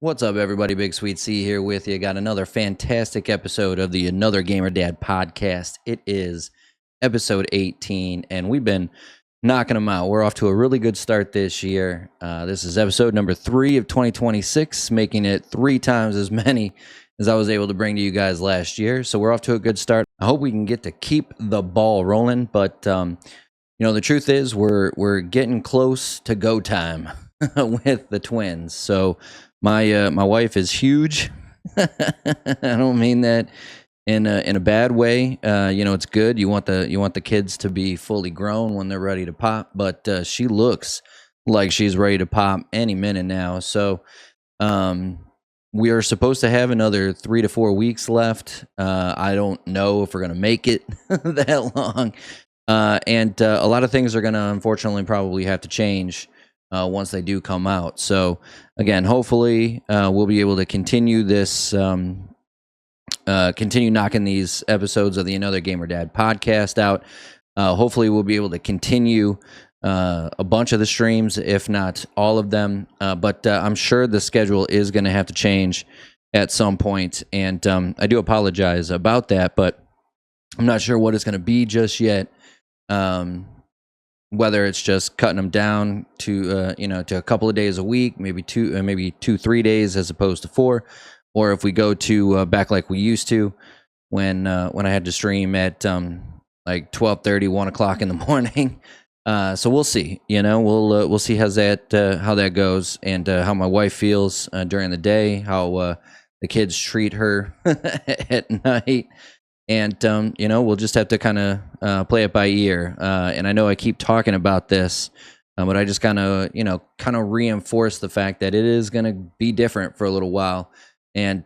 What's up, everybody? BigSweetC here with you. Got another fantastic episode of the Another Gamer Dad podcast. It is episode 18, and we've been knocking them out. We're off to a really good start this year. This is episode number 3 of 2026, making it 3 times as many as I was able to bring to you guys last year. So we're off to a good start. I hope we can get to keep the ball rolling, but the truth is we're getting close to go time with the twins. So my wife is huge. I don't mean that in a bad way. It's good. You want the kids to be fully grown when they're ready to pop, but she looks like she's ready to pop any minute now. So we are supposed to have another 3 to 4 weeks left. I don't know if we're gonna make it that long, and a lot of things are gonna unfortunately probably have to change once they do come out. So again, hopefully we'll be able to continue this, continue knocking these episodes of the Another Gamer Dad podcast out. Hopefully we'll be able to continue a bunch of the streams, if not all of them. But I'm sure the schedule is going to have to change at some point. And I do apologize about that, but I'm not sure what it's going to be just yet. Whether it's just cutting them down to to a couple of days a week, maybe 2-3 days as opposed to 4, or if we go to back like we used to when I had to stream at like 12:30, 1 o'clock in the morning. So we'll see. We'll see how that goes, and how my wife feels during the day, how the kids treat her at night. And, we'll just have to kind of play it by ear. And I know I keep talking about this, but I just kind of reinforce the fact that it is going to be different for a little while. And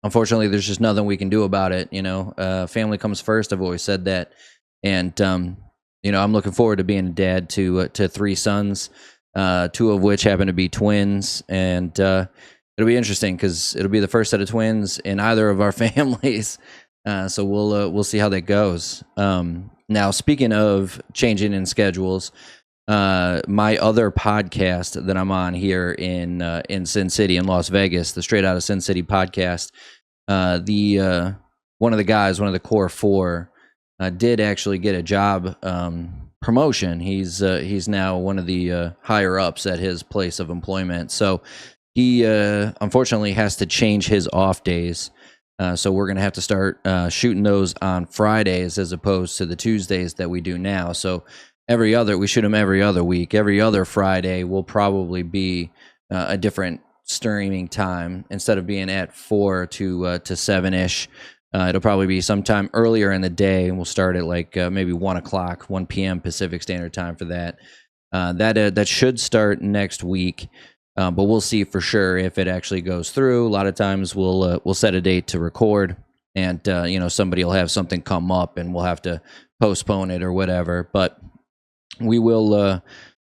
unfortunately, there's just nothing we can do about it. Family comes first. I've always said that. And, I'm looking forward to being a dad to 3 sons, 2 of which happen to be twins. And it'll be interesting because it'll be the first set of twins in either of our families. So we'll see how that goes. Now, speaking of changing in schedules, my other podcast that I'm on here in Sin City in Las Vegas, the Straight Outta Sin City podcast, one of the core 4, did actually get a job promotion. He's now one of the higher ups at his place of employment. So he unfortunately has to change his off days. So we're going to have to start shooting those on Fridays as opposed to the Tuesdays that we do now. So we shoot them every other week. Every other Friday will probably be a different streaming time. Instead of being at 4 to 7-ish, it'll probably be sometime earlier in the day, and we'll start at like maybe 1 o'clock, 1 p.m. Pacific Standard Time for that. That should start next week. But we'll see for sure if it actually goes through. A lot of times we'll set a date to record, and somebody will have something come up, and we'll have to postpone it or whatever. But we will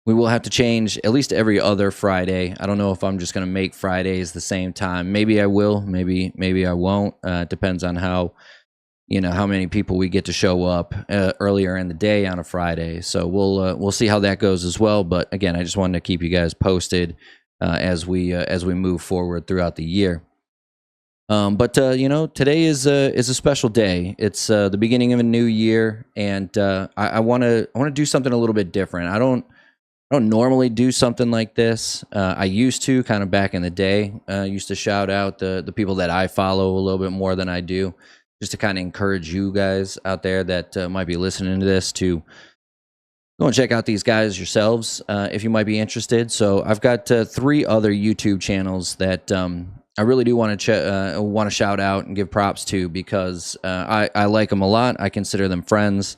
have to change at least every other Friday. I don't know if I'm just going to make Fridays the same time. Maybe I will. Maybe I won't. It depends on how many people we get to show up earlier in the day on a Friday. So we'll see how that goes as well. But again, I just wanted to keep you guys posted as we move forward throughout the year. But today is a special day. It's the beginning of a new year, and I want to do something a little bit different. I don't normally do something like this. I used to, kind of back in the day. Used to shout out the people that I follow a little bit more than I do, just to kind of encourage you guys out there that might be listening to this to go and check out these guys yourselves if you might be interested. So I've got 3 other YouTube channels that I really do want to shout out and give props to, because I like them a lot. I consider them friends,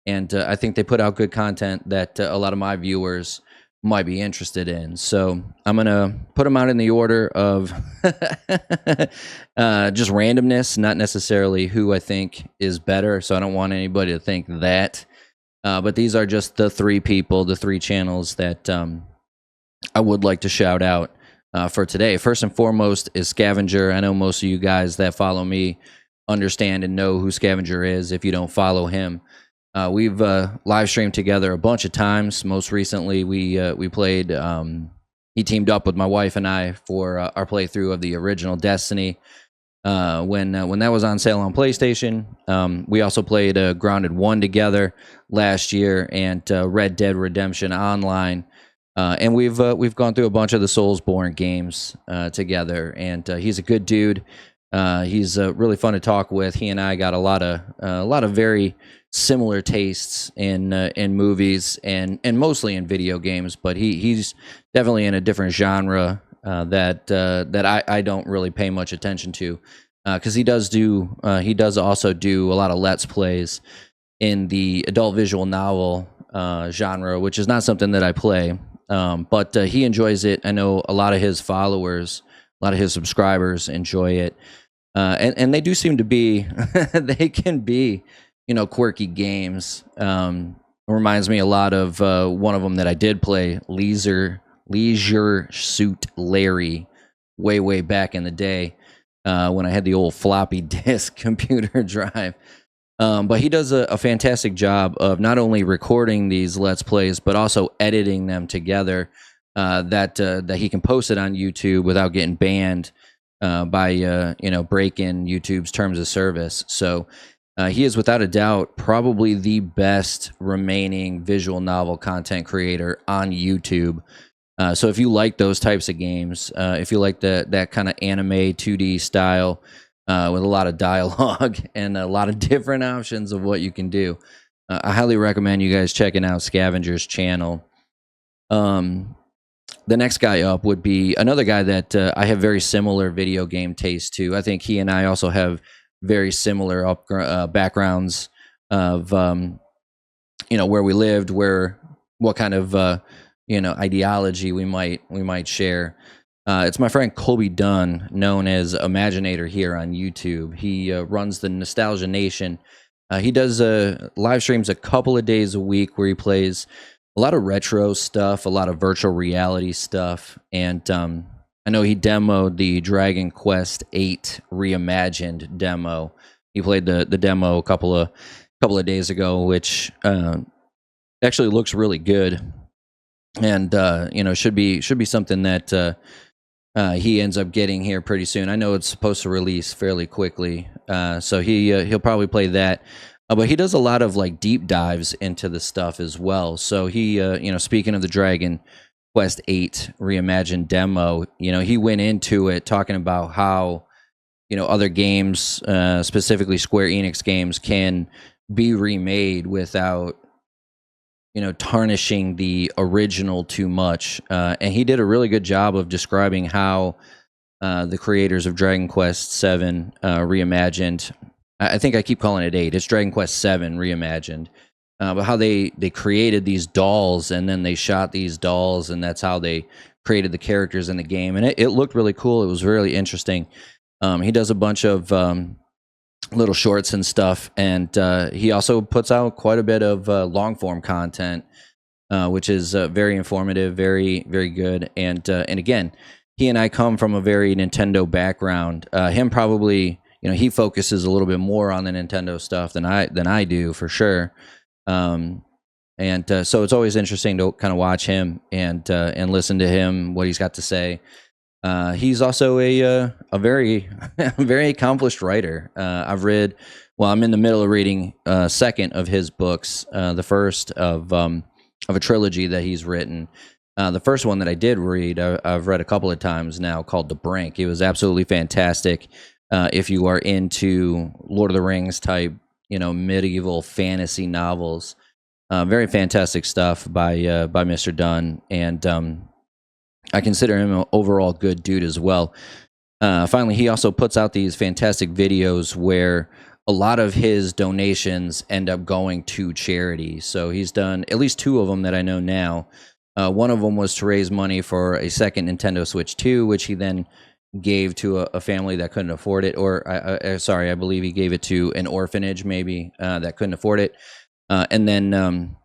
and I think they put out good content that a lot of my viewers might be interested in. So I'm going to put them out in the order of just randomness, not necessarily who I think is better. So I don't want anybody to think that. But these are just the 3 people, the 3 channels that I would like to shout out for today. First and foremost is Scavenger. I know most of you guys that follow me understand and know who Scavenger is. If you don't follow him, we've live streamed together a bunch of times. Most recently, we played he teamed up with my wife and I for our playthrough of the original Destiny. When that was on sale on PlayStation, we also played Grounded 1 together last year, and Red Dead Redemption Online. And we've gone through a bunch of the Soulsborne games together, and he's a good dude. He's really fun to talk with. He and I got a lot of very similar tastes in movies and mostly in video games, but he's definitely in a different genre that I don't really pay much attention to, because he does also do a lot of Let's Plays in the adult visual novel genre, which is not something that I play. But he enjoys it. I know a lot of his followers, a lot of his subscribers enjoy it. And they do seem to be, they can be, quirky games. Reminds me a lot of one of them that I did play, Leisure Suit Larry, way back in the day when I had the old floppy disk computer drive. But he does a fantastic job of not only recording these Let's Plays, but also editing them together that he can post it on YouTube without getting banned by breaking YouTube's terms of service. So he is without a doubt probably the best remaining visual novel content creator on YouTube. So if you like those types of games, if you like that kind of anime 2D style with a lot of dialogue and a lot of different options of what you can do, I highly recommend you guys checking out Scavenger's channel. The next guy up would be another guy that I have very similar video game taste to. I think he and I also have very similar backgrounds of where we lived, what kind of ideology we might share. It's my friend Colby Dunn, known as Imaginator here on YouTube. He runs the Nostalgia Nation. He does live streams a couple of days a week where he plays a lot of retro stuff, a lot of virtual reality stuff, and I know he demoed the Dragon Quest VIII reimagined demo. He played the demo a couple of days ago, which actually looks really good, and should be something that he ends up getting here pretty soon. I know it's supposed to release fairly quickly, so he'll probably play that. But he does a lot of like deep dives into the stuff as well. So he, speaking of the Dragon Quest VIII reimagined demo, he went into it talking about how, other games, specifically Square Enix games, can be remade without, tarnishing the original too much. And he did a really good job of describing how the creators of Dragon Quest VII reimagined. I think I keep calling it 8. It's Dragon Quest VII reimagined. But how they created these dolls, and then they shot these dolls, and that's how they created the characters in the game. And it looked really cool. It was really interesting. He does a bunch of little shorts and stuff, and he also puts out quite a bit of long-form content, which is very informative, very, very good. And again, he and I come from a very Nintendo background. Him probably... he focuses a little bit more on the Nintendo stuff than I do, for sure. So it's always interesting to kind of watch him and listen to him, what he's got to say. He's also a very very accomplished writer. I'm in the middle of reading second of his books, the first of a trilogy that he's written. The first one that I did read, I've read a couple of times now, called The Brink. It was absolutely fantastic. If you are into Lord of the Rings type, medieval fantasy novels, very fantastic stuff by Mr. Dunn, and I consider him an overall good dude as well. Finally, he also puts out these fantastic videos where a lot of his donations end up going to charity. So he's done at least 2 of them that I know now. One of them was to raise money for a second Nintendo Switch 2, which he then gave to a family that couldn't afford it, or I believe he gave it to an orphanage maybe that couldn't afford it. And then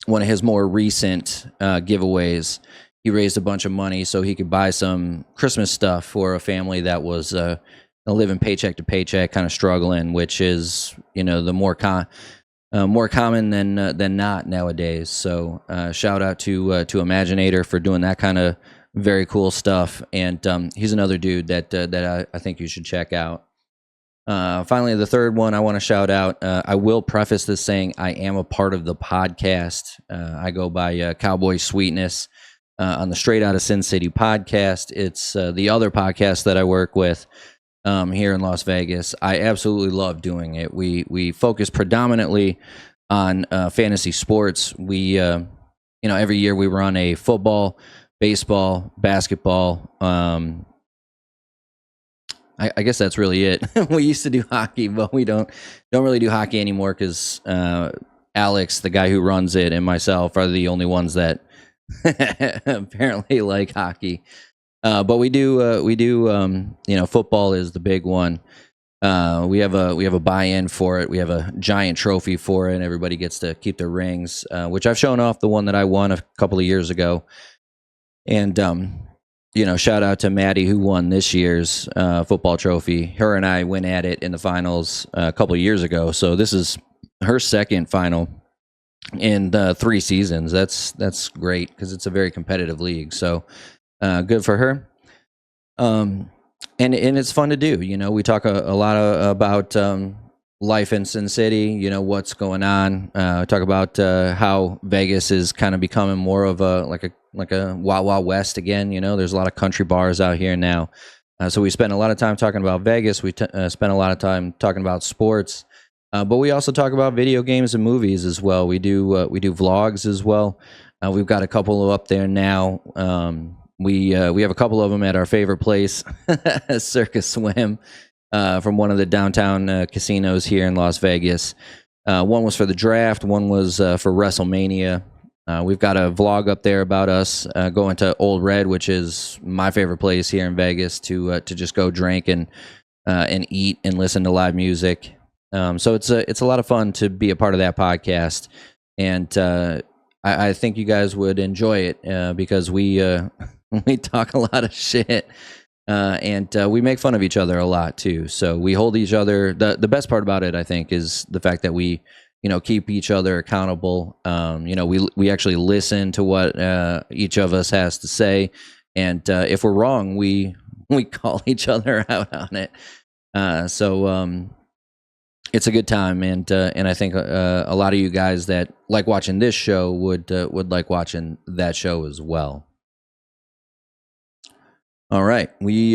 one of his more recent giveaways, he raised a bunch of money so he could buy some Christmas stuff for a family that was living paycheck to paycheck, kind of struggling, which is the more common than not nowadays. So shout out to Imaginator for doing that kind of very cool stuff. And he's another dude that I think you should check out. Finally, the third one I want to shout out. I will preface this saying I am a part of the podcast. I go by Cowboy Sweetness on the Straight Outta Sin City podcast. It's the other podcast that I work with here in Las Vegas. I absolutely love doing it. We focus predominantly on fantasy sports. We every year we run a football, baseball, basketball. I guess that's really it. We used to do hockey, but we don't really do hockey anymore because Alex, the guy who runs it, and myself are the only ones that apparently like hockey. But we do football is the big one. We have a buy-in for it. We have a giant trophy for it, and everybody gets to keep their rings, which I've shown off the one that I won a couple of years ago. And shout out to Maddie who won this year's football trophy. Her and I went at it in the finals a couple of years ago. So this is her second final in 3 seasons. That's great because it's a very competitive league. So good for her. And it's fun to do. We talk a lot about life in Sin City. What's going on. Talk about how Vegas is kind of becoming more of a Wild Wild West again. There's a lot of country bars out here now. So we spend a lot of time talking about Vegas. We spend a lot of time talking about sports, but we also talk about video games and movies as well. We do vlogs as well. We've got a couple up there now. We have a couple of them at our favorite place, Circus Swim, from one of the downtown casinos here in Las Vegas. One was for the draft. One was for WrestleMania. We've got a vlog up there about us going to Old Red, which is my favorite place here in Vegas to just go drink and eat and listen to live music. So it's a lot of fun to be a part of that podcast, and I think you guys would enjoy it because we talk a lot of shit and we make fun of each other a lot too. So we hold each other. The best part about it, I think, is the fact that we keep each other accountable. We actually listen to what each of us has to say, and if we're wrong, we call each other out on it. So it's a good time, and I think a lot of you guys that like watching this show would like watching that show as well. All right, we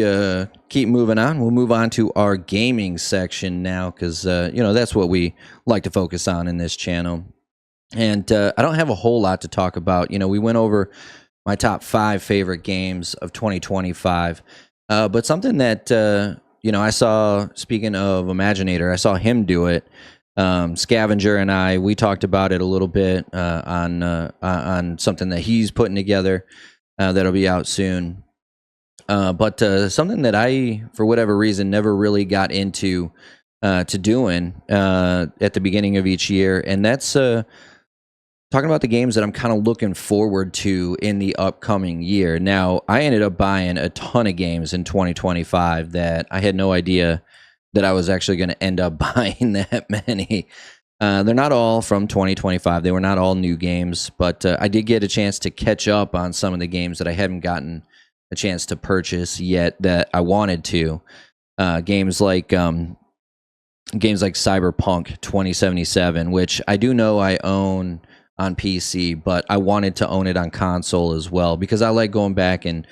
keep moving on. We'll move on to our gaming section now because, that's what we like to focus on in this channel. And I don't have a whole lot to talk about. We went over my top 5 favorite games of 2025. But something that, I saw, speaking of Imaginator, I saw him do it. Scavenger and we talked about it a little bit on something that he's putting together that'll be out soon. But something that I, for whatever reason, never really got into to doing at the beginning of each year, and that's talking about the games that I'm kind of looking forward to in the upcoming year. Now, I ended up buying a ton of games in 2025 that I had no idea that I was actually going to end up buying that many. They're not all from 2025. They were not all new games, but I did get a chance to catch up on some of the games that I haven't gotten a chance to purchase yet that I wanted to. Games like Cyberpunk 2077, which I do know I own on PC, but I wanted to own it on console as well because I like going back and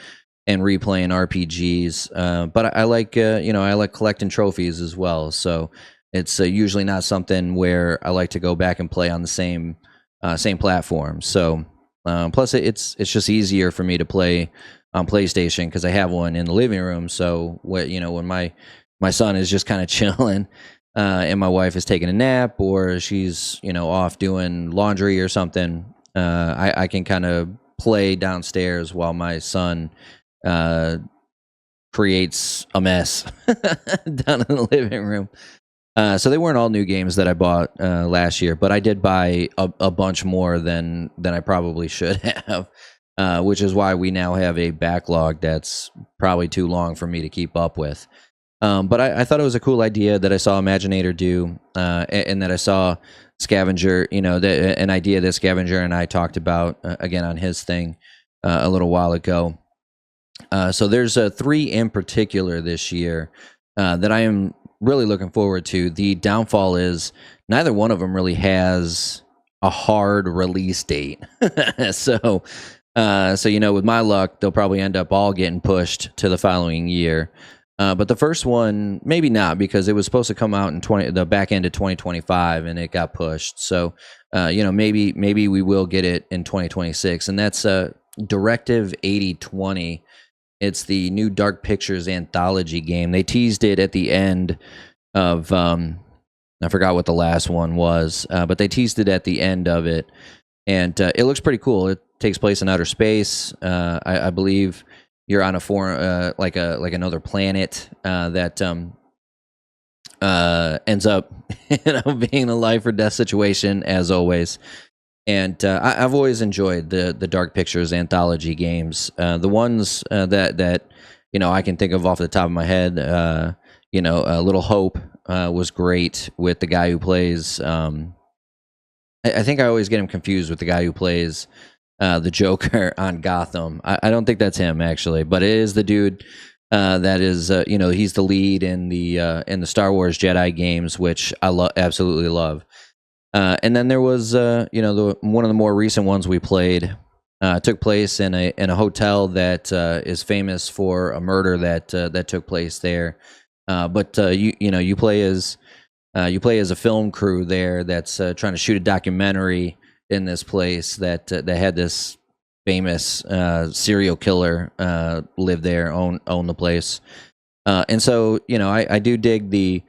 replaying RPGs. But I like I like collecting trophies as well. So it's usually not something where I like to go back and play on the same platform. So plus it's just easier for me to play on PlayStation because I have one in the living room. So when my son is just kind of chilling and my wife is taking a nap or she's off doing laundry or something, I can kind of play downstairs while my son creates a mess down in the living room. So they weren't all new games that I bought last year, but I did buy a bunch more than I probably should have. Which is why we now have a backlog that's probably too long for me to keep up with. But I thought it was a cool idea that I saw Imaginator do, and that I saw Scavenger, an idea that Scavenger and I talked about again on his thing a little while ago. So there's three in particular this year that I am really looking forward to. The downfall is neither one of them really has a hard release date. so, with my luck, they'll probably end up all getting pushed to the following year. But the first one, maybe not, because it was supposed to come out in the back end of 2025, and it got pushed. So, maybe we will get it in 2026, and that's Directive 8020. It's the new Dark Pictures anthology game. They teased it at the end of I forgot what the last one was, but they teased it at the end of it, and it looks pretty cool. It takes place in outer space. I believe you're on a foreign, like another planet that ends up being a life or death situation as always. And I've always enjoyed the Dark Pictures anthology games. The ones that I can think of off the top of my head. Little Hope was great with the guy who plays. I think I always get him confused with the guy who plays the Joker on Gotham. I don't think that's him actually, but it is the dude that is. He's the lead in the Star Wars Jedi games, which I absolutely love. And then there was, one of the more recent ones we played took place in a hotel that is famous for a murder that took place there. But you play as a film crew there that's trying to shoot a documentary in this place that had this famous serial killer live there, own the place. And so I do dig the.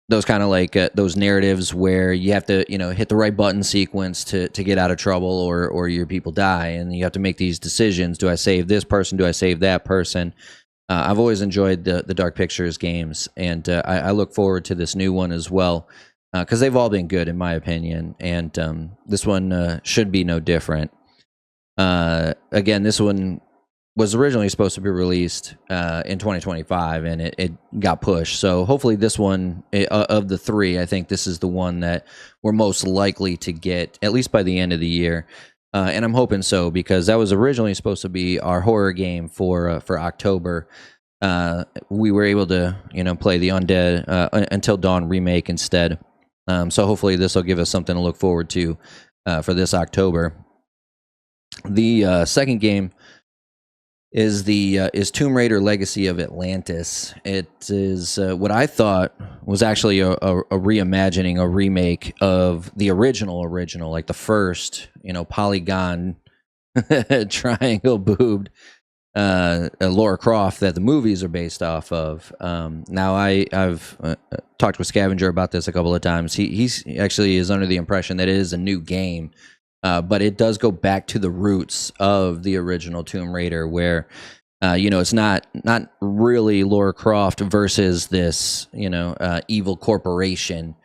Those kind of like those narratives where you have to hit the right button sequence to get out of trouble or your people die, and you have to make these decisions. Do I save this person? Do I save that person? I've always enjoyed the Dark Pictures games, and I look forward to this new one as well, because they've all been good in my opinion, and this one should be no different. Again, this one was originally supposed to be released in 2025, and it got pushed. So hopefully this one, of the three, I think this is the one that we're most likely to get, at least by the end of the year. And I'm hoping so, because that was originally supposed to be our horror game for October. We were able to play the Undead Until Dawn remake instead. So hopefully this will give us something to look forward to for this October. The second game is Tomb Raider: Legacy of Atlantis. It is what I thought was actually a reimagining, a remake of the original, like the first, polygon triangle boobed Lara Croft that the movies are based off of. Now I've talked with Scavenger about this a couple of times. He's actually is under the impression that it is a new game. But it does go back to the roots of the original Tomb Raider, where it's not really Lara Croft versus this evil corporation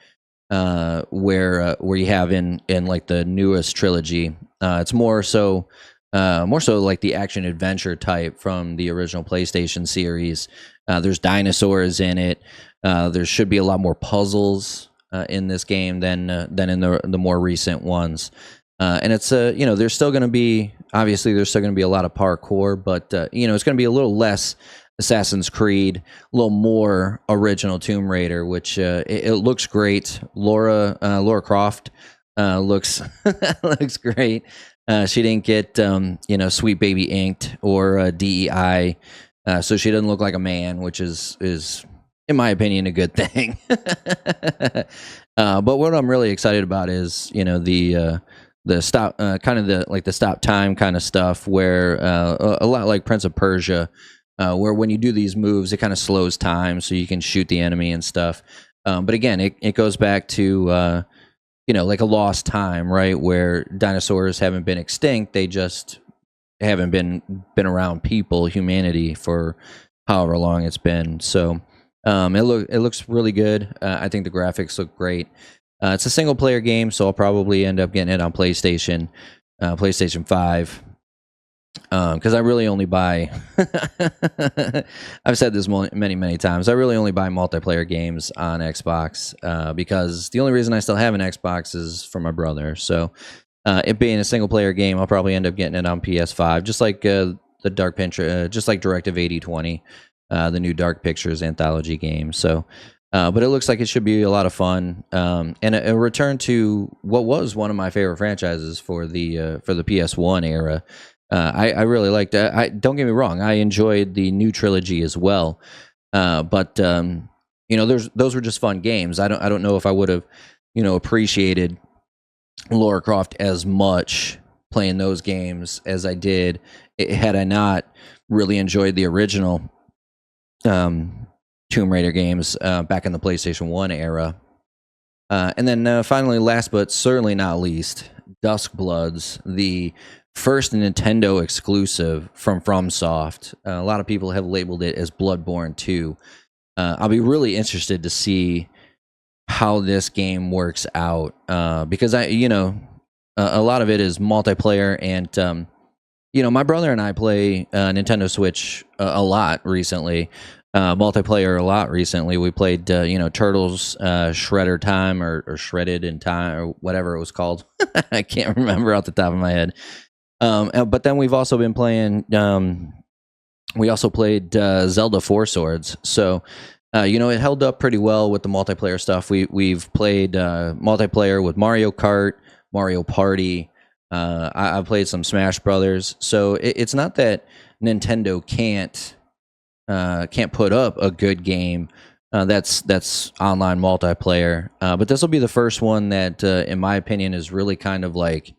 where you have in like the newest trilogy. It's more so like the action adventure type from the original PlayStation series. There's dinosaurs in it. There should be a lot more puzzles in this game than in the more recent ones. And it's there's still going to be a lot of parkour, but it's going to be a little less Assassin's Creed, a little more original Tomb Raider, which it looks great. Lara Croft looks looks great. She didn't get Sweet Baby Inked or DEI, so she doesn't look like a man, which is in my opinion a good thing. But what I'm really excited about is the stop, kind of the stop time kind of stuff, where a lot like Prince of Persia, where when you do these moves, it kind of slows time so you can shoot the enemy and stuff. But again, it goes back to like a lost time, right? Where dinosaurs haven't been extinct; they just haven't been around humanity for however long it's been. So it looks really good. I think the graphics look great. It's a single player game, so I'll probably end up getting it on PlayStation 5. Because I really only buy, I've said this many times, I really only buy multiplayer games on Xbox, because the only reason I still have an Xbox is for my brother. So It being a single player game, I'll probably end up getting it on PS5, just like the Dark Picture, just like Directive 8020, the new Dark Pictures anthology game. So, but it looks like it should be a lot of fun, and a return to what was one of my favorite franchises for the PS1 era. I really liked that. Don't get me wrong, I enjoyed the new trilogy as well, but those were just fun games. I don't know if I would have appreciated Lara Croft as much playing those games as I did had I not really enjoyed the original Tomb Raider games back in the PlayStation 1 era. And then finally, last but certainly not least, Duskbloods, the first Nintendo exclusive from FromSoft. A lot of people have labeled it as Bloodborne 2. I'll be really interested to see how this game works out, because a lot of it is multiplayer, and my brother and I play Nintendo Switch a lot recently, multiplayer a lot recently. We played Turtles Shredder Time or Shredded in Time or whatever it was called. I can't remember off the top of my head. But then we've also been playing. We also played Zelda Four Swords. So. It held up pretty well with the multiplayer stuff. We've played multiplayer with Mario Kart, Mario Party. I played some Smash Brothers. So it's not that Nintendo can't put up a good game that's online multiplayer. But this will be the first one that, in my opinion, is really kind of like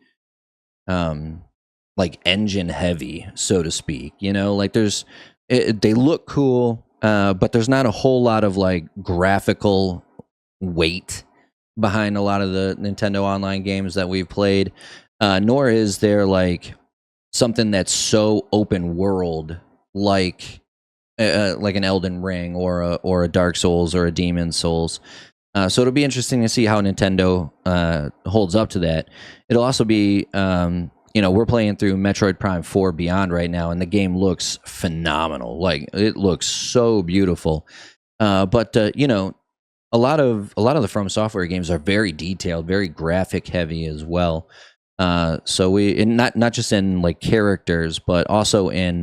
engine heavy, so to speak. They look cool. But there's not a whole lot of graphical weight behind a lot of the Nintendo Online games that we've played, nor is there something that's so open world like an Elden Ring or a Dark Souls or a Demon Souls. So it'll be interesting to see how Nintendo holds up to that. It'll also be we're playing through Metroid Prime 4 Beyond right now, and the game looks phenomenal. It looks so beautiful. But a lot of the From Software games are very detailed, very graphic heavy as well. So not just in characters, but also in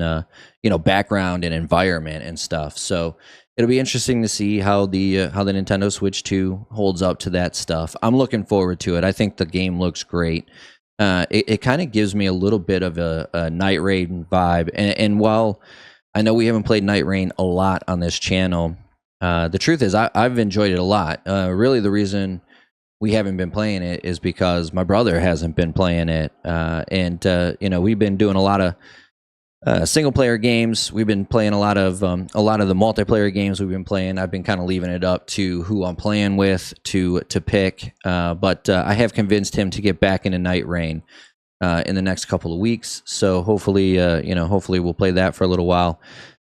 background and environment and stuff. So it'll be interesting to see how the Nintendo Switch 2 holds up to that stuff. I'm looking forward to it. I think the game looks great. It kind of gives me a little bit of a Night Rain vibe. And while I know we haven't played Night Rain a lot on this channel, the truth is I've enjoyed it a lot. Really, the reason we haven't been playing it is because my brother hasn't been playing it. And we've been doing a lot of single player games. We've been playing a lot of the multiplayer games we've been playing. I've been kind of leaving it up to who I'm playing with to pick. But I have convinced him to get back into Night Rain in the next couple of weeks. So hopefully we'll play that for a little while.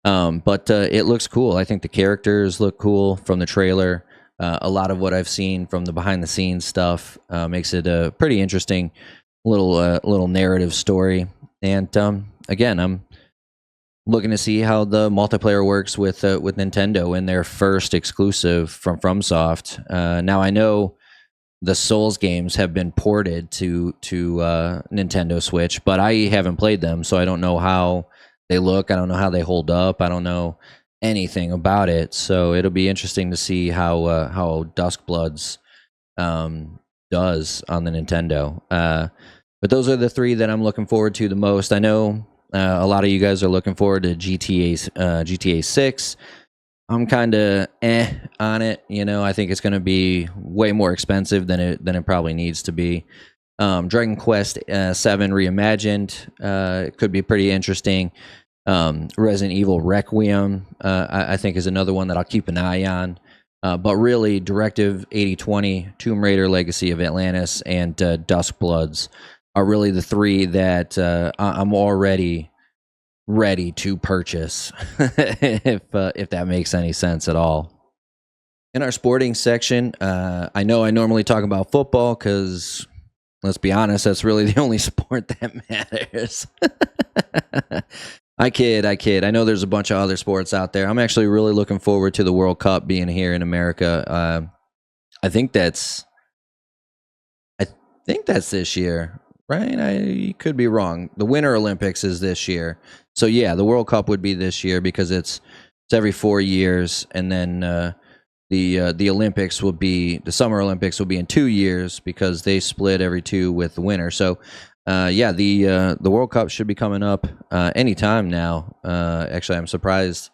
But it looks cool. I think the characters look cool from the trailer. A lot of what I've seen from the behind the scenes stuff makes it a pretty interesting little narrative story. And again, I'm looking to see how the multiplayer works with Nintendo in their first exclusive from FromSoft. Now I know the Souls games have been ported to Nintendo Switch, but I haven't played them, so I don't know how they look. I don't know how they hold up. I don't know anything about it. So it'll be interesting to see how Duskbloods does on the Nintendo. But those are the three that I'm looking forward to the most. I know a lot of you guys are looking forward to GTA 6. I'm kind of on it. I think it's going to be way more expensive than it probably needs to be. Dragon Quest 7 Reimagined could be pretty interesting. Resident Evil Requiem I think is another one that I'll keep an eye on. But really, Directive 8020, Tomb Raider Legacy of Atlantis, and Duskbloods are really the three that I'm already ready to purchase, if that makes any sense at all. In our sporting section, I know I normally talk about football because, let's be honest, that's really the only sport that matters. I kid. I know there's a bunch of other sports out there. I'm actually really looking forward to the World Cup being here in America. I think that's this year, right? I could be wrong. The Winter Olympics is this year. So yeah, the World Cup would be this year because it's every 4 years, and then the Olympics will be the Summer Olympics will be in 2 years because they split every two with the winter. So yeah, the World Cup should be coming up anytime now. Actually, I'm surprised.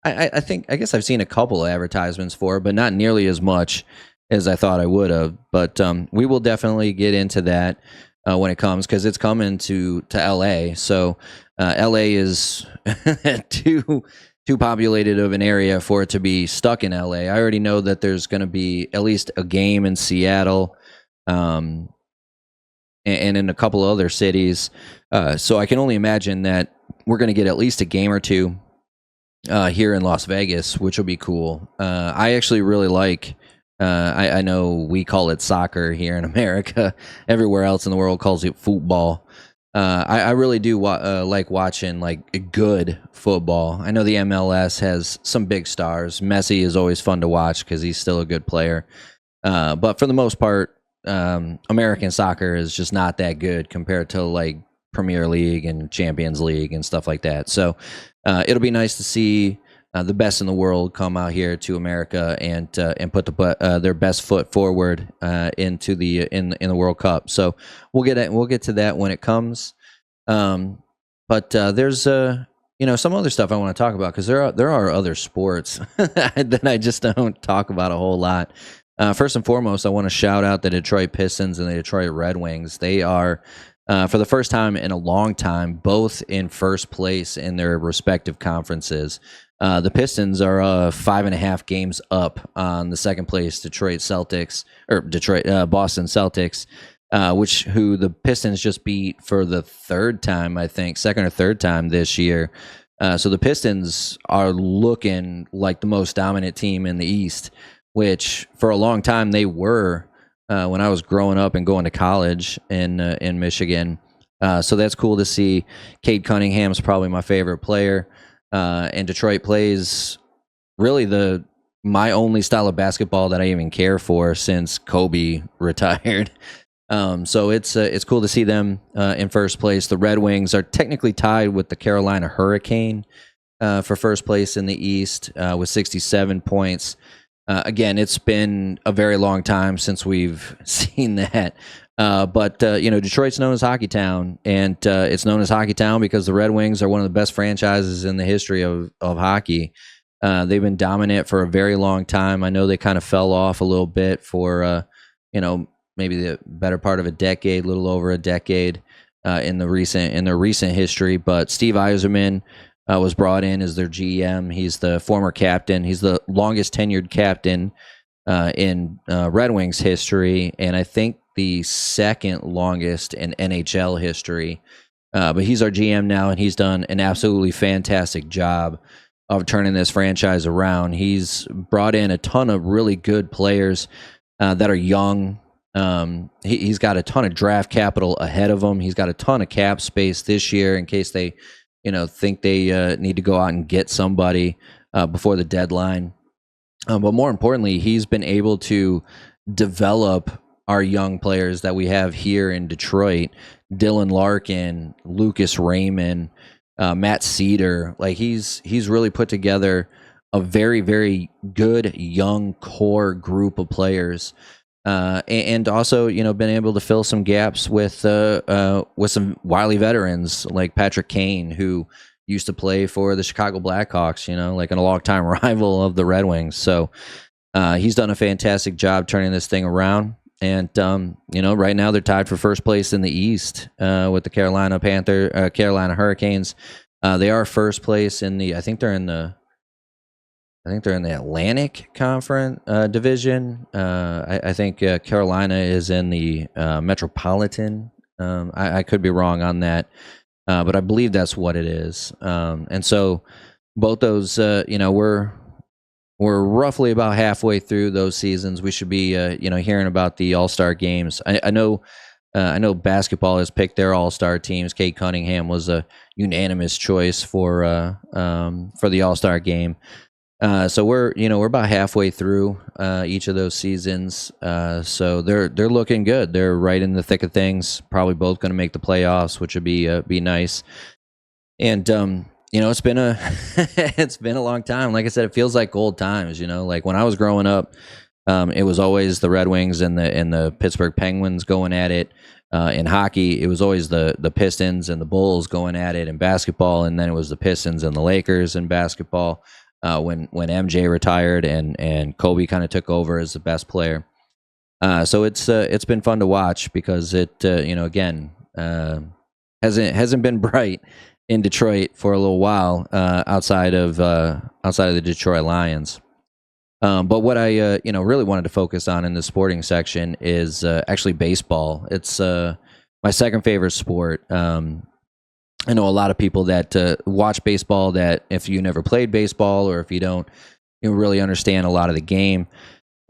I guess I've seen a couple of advertisements for it, but not nearly as much as I thought I would have. But we will definitely get into that when it comes, because it's coming to LA. So LA is too populated of an area for it to be stuck in LA. I already know that there's going to be at least a game in Seattle, and in a couple of other cities. So I can only imagine that we're going to get at least a game or two here in Las Vegas, which will be cool. I actually really like. I know we call it soccer here in America. Everywhere else in the world calls it football. I really do like watching like good football. I know the MLS has some big stars. Messi is always fun to watch because he's still a good player. But for the most part, American soccer is just not that good compared to like Premier League and Champions League and stuff like that. So it'll be nice to see the best in the world come out here to America and put their best foot forward into the in the World Cup. So we'll get to that when it comes. But there's some other stuff I want to talk about, because there are other sports that I just don't talk about a whole lot. First and foremost, I want to shout out the Detroit Pistons and the Detroit Red Wings. They are, for the first time in a long time, both in first place in their respective conferences. The Pistons are 5.5 games up on the second place Boston Celtics, who the Pistons just beat for the third time, I think, second or third time this year. So the Pistons are looking like the most dominant team in the East, which for a long time they were when I was growing up and going to college in Michigan. So that's cool to see. Cade Cunningham's probably my favorite player, and Detroit plays really my only style of basketball that I even care for since Kobe retired. So it's cool to see them in first place. The Red Wings are technically tied with the Carolina Hurricane for first place in the East with 67 points. Again, it's been a very long time since we've seen that. But Detroit's known as Hockey Town, and it's known as Hockey Town because the Red Wings are one of the best franchises in the history of hockey. They've been dominant for a very long time. I know they kind of fell off a little bit for, maybe the better part of a decade, a little over a decade in their recent history. But Steve Yzerman was brought in as their GM. He's the former captain. He's the longest tenured captain in Red Wings history, and I think the second longest in NHL history. But he's our GM now, and he's done an absolutely fantastic job of turning this franchise around. He's brought in a ton of really good players that are young. He's got a ton of draft capital ahead of him. He's got a ton of cap space this year in case they think they need to go out and get somebody before the deadline. But more importantly, he's been able to develop our young players that we have here in Detroit. Dylan Larkin, Lucas Raymond, Matt Cedar. Like he's really put together a very, very good young core group of players. And also, been able to fill some gaps with some wily veterans like Patrick Kane, who used to play for the Chicago Blackhawks, like a long-time rival of the Red Wings. So he's done a fantastic job turning this thing around. And, right now they're tied for first place in the East with the Carolina Hurricanes. They are first place in I think they're in the Atlantic Conference division. I think Carolina is in the Metropolitan. I could be wrong on that, but I believe that's what it is. And so both those, we're roughly about halfway through those seasons. We should be, hearing about the All-Star games. I know basketball has picked their All-Star teams. Cade Cunningham was a unanimous choice for the All-Star game. So we're about halfway through each of those seasons. So they're looking good. They're right in the thick of things. Probably both going to make the playoffs, which would be nice. And it's been a it's been a long time. Like I said, it feels like old times. Like when I was growing up, it was always the Red Wings and the Pittsburgh Penguins going at it. In hockey, it was always the Pistons and the Bulls going at it in basketball, and then it was the Pistons and the Lakers in basketball. When MJ retired and Kobe kind of took over as the best player. So it's been fun to watch because it again hasn't been bright in Detroit for a little while outside of the Detroit Lions. But what I really wanted to focus on in the sporting section is actually baseball. It's my second favorite sport. I know a lot of people that watch baseball that if you never played baseball or if you don't really understand a lot of the game,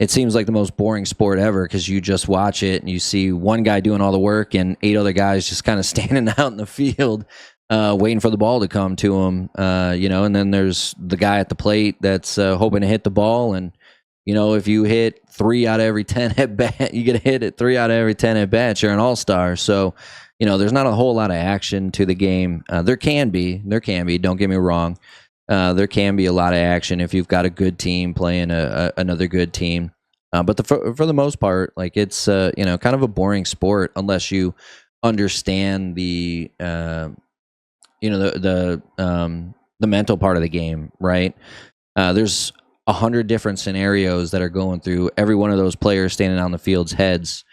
it seems like the most boring sport ever because you just watch it and you see one guy doing all the work and 8 other guys just kind of standing out in the field waiting for the ball to come to him, and then there's the guy at the plate that's hoping to hit the ball. And, if you hit 3 out of every 10 at bat, you get hit at 3 out of every 10 at bats, you're an all-star. So, there's not a whole lot of action to the game. There can be, don't get me wrong. There can be a lot of action if you've got a good team playing another good team. But for the most part, like it's, kind of a boring sport unless you understand the mental part of the game, right? There's 100 different scenarios that are going through every one of those players standing on the field's heads.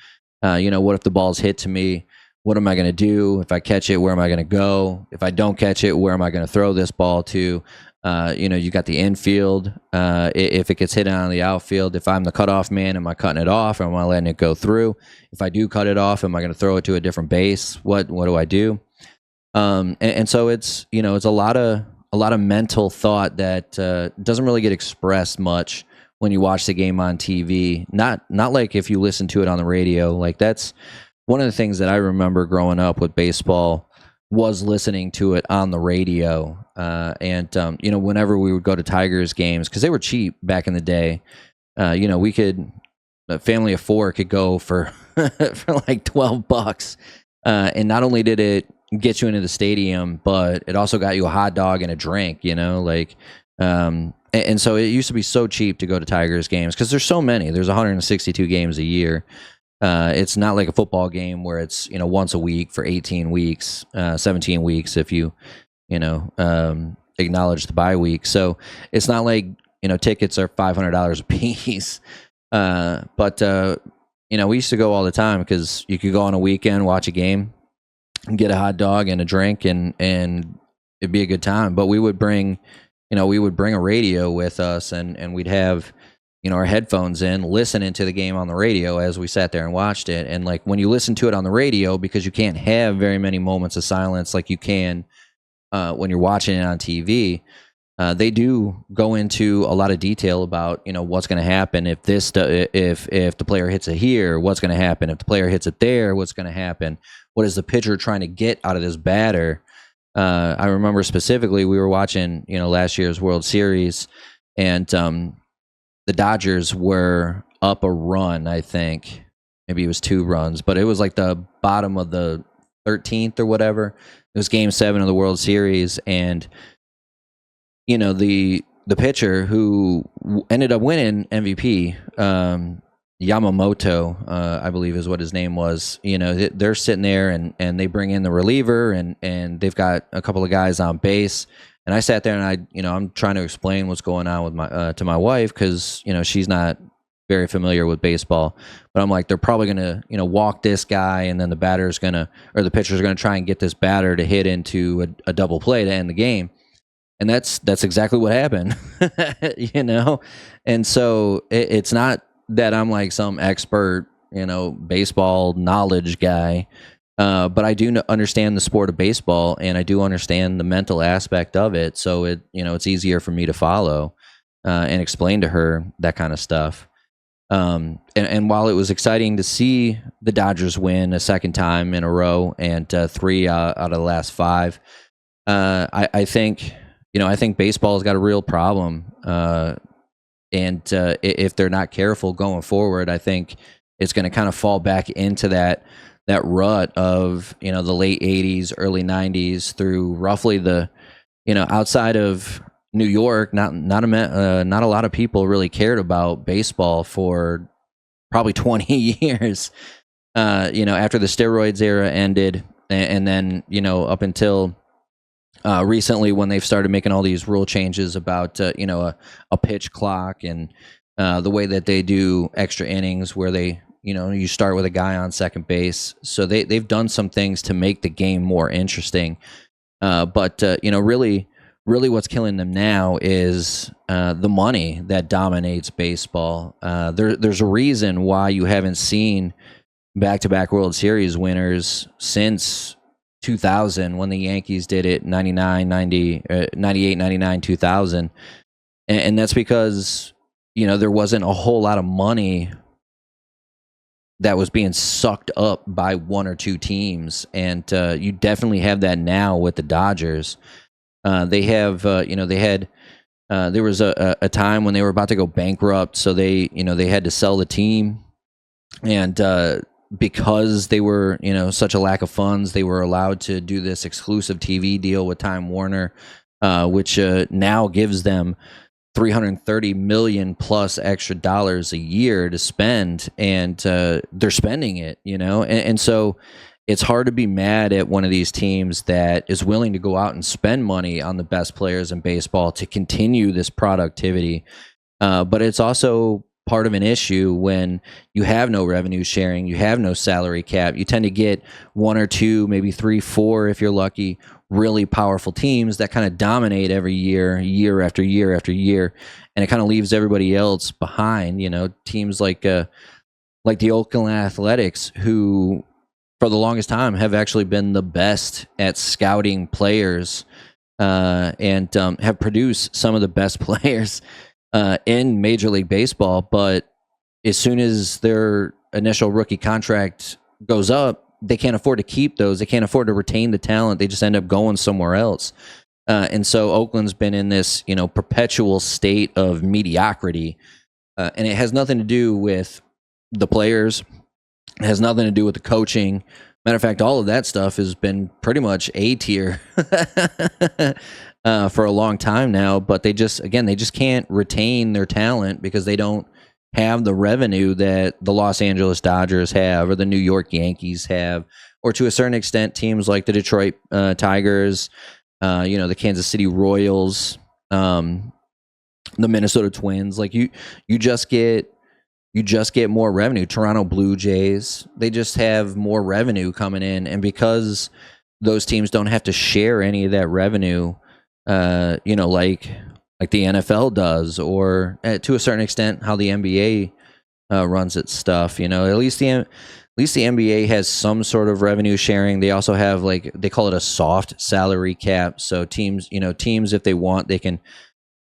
What if the ball's hit to me? What am I going to do? If I catch it, where am I going to go? If I don't catch it, where am I going to throw this ball to? You got the infield. If it gets hit on the outfield, if I'm the cutoff man, am I cutting it off or am I letting it go through? If I do cut it off, am I going to throw it to a different base? What do I do? And so it's a lot of mental thought that doesn't really get expressed much when you watch the game on TV. Not like if you listen to it on the radio. Like that's one of the things that I remember growing up with baseball was listening to it on the radio. Whenever we would go to Tigers games, because they were cheap back in the day, we could, a family of 4 could go for for like $12. And not only did it get you into the stadium, but it also got you a hot dog and a drink, and so it used to be so cheap to go to Tigers games because there's so many. There's 162 games a year. It's not like a football game where it's once a week for 18 weeks, 17 weeks if you acknowledge the bye week. So it's not like tickets are $500 a piece. But we used to go all the time because you could go on a weekend, watch a game, and get a hot dog and a drink, and it'd be a good time. But we would bring a radio with us, and we'd have our headphones in, listening to the game on the radio as we sat there and watched it. And like when you listen to it on the radio, because you can't have very many moments of silence like you can when you're watching it on TV, they do go into a lot of detail about what's going to happen if the player hits it here, what's going to happen if the player hits it there, what's going to happen, what is the pitcher trying to get out of this batter. I remember specifically we were watching last year's World Series, and the Dodgers were up a run. I think maybe it was 2 runs, but it was like the bottom of the 13th or whatever. It was Game 7 of the World Series, and the pitcher who ended up winning MVP, Yamamoto, I believe is what his name was. They're sitting there and they bring in the reliever, and they've got a couple of guys on base. And I sat there and I'm trying to explain what's going on with to my wife because she's not very familiar with baseball. But I'm like, they're probably gonna walk this guy, and then the pitcher's gonna try and get this batter to hit into a double play to end the game. And that's exactly what happened, And so it's not that I'm like some expert, baseball knowledge guy, but I do understand the sport of baseball, and I do understand the mental aspect of it. So it's easier for me to follow and explain to her that kind of stuff. And while it was exciting to see the Dodgers win a second time in a row and 3 out of the last 5, I think baseball has got a real problem And if they're not careful going forward, I think it's going to kind of fall back into that rut of, you know, the late 80s, early 90s through roughly the, you know, outside of New York, not a lot of people really cared about baseball for probably 20 years. You know, after the steroids era ended, and then, you know, up until recently when they've started making all these rule changes about, you know, a pitch clock and the way that they do extra innings where they, you know, you start with a guy on second base. So they've done some things to make the game more interesting. But you know, really what's killing them now is the money that dominates baseball. There's a reason why you haven't seen back-to-back World Series winners since 2000 when the Yankees did it, 99, 90, 98, 99, 2000. And that's because, you know, there wasn't a whole lot of money that was being sucked up by one or two teams. And you definitely have that now with the Dodgers. They have, you know, they had, there was a time when they were about to go bankrupt. So they, you know, they had to sell the team. And because they were, you know, such a lack of funds, they were allowed to do this exclusive TV deal with Time Warner, which now gives them $330 million plus extra dollars a year to spend, and they're spending it, you know, and so it's hard to be mad at one of these teams that is willing to go out and spend money on the best players in baseball to continue this productivity. But it's also part of an issue when you have no revenue sharing, you have no salary cap. You tend to get one or two, maybe 3, 4, if you're lucky, really powerful teams that kind of dominate every year, year after year after year, and it kind of leaves everybody else behind. You know, teams like the Oakland Athletics, who for the longest time have actually been the best at scouting players and have produced some of the best players in Major League Baseball, but as soon as their initial rookie contract goes up, they can't afford to keep those. They can't afford to retain the talent. They just end up going somewhere else. And so Oakland's been in this, you know, perpetual state of mediocrity. And it has nothing to do with the players. It has nothing to do with the coaching. Matter of fact, all of that stuff has been pretty much A tier for a long time now. But they just can't retain their talent because they don't have the revenue that the Los Angeles Dodgers have or the New York Yankees have, or to a certain extent, teams like the Detroit Tigers, you know, the Kansas City Royals, the Minnesota Twins. Like you just get more revenue. Toronto Blue Jays, they just have more revenue coming in, and because those teams don't have to share any of that revenue, you know, like the NFL does, or to a certain extent how the NBA runs its stuff. You know, at least the NBA has some sort of revenue sharing. They also have, like, they call it a soft salary cap. So teams, if they want, they can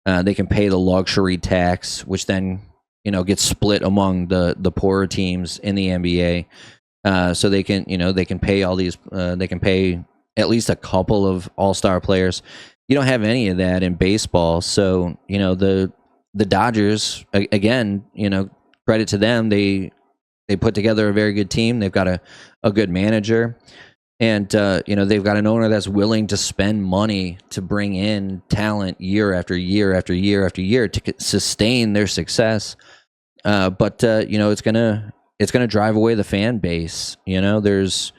pay the luxury tax, which then, you know, gets split among the poorer teams in the NBA. So they can pay all these. They can pay at least a couple of all-star players. You don't have any of that in baseball. So, you know, the Dodgers, again, you know, credit to them. They put together a very good team. They've got a good manager, and you know, they've got an owner that's willing to spend money to bring in talent year after year after year after year to sustain their success. But you know, it's gonna drive away the fan base. You know, there's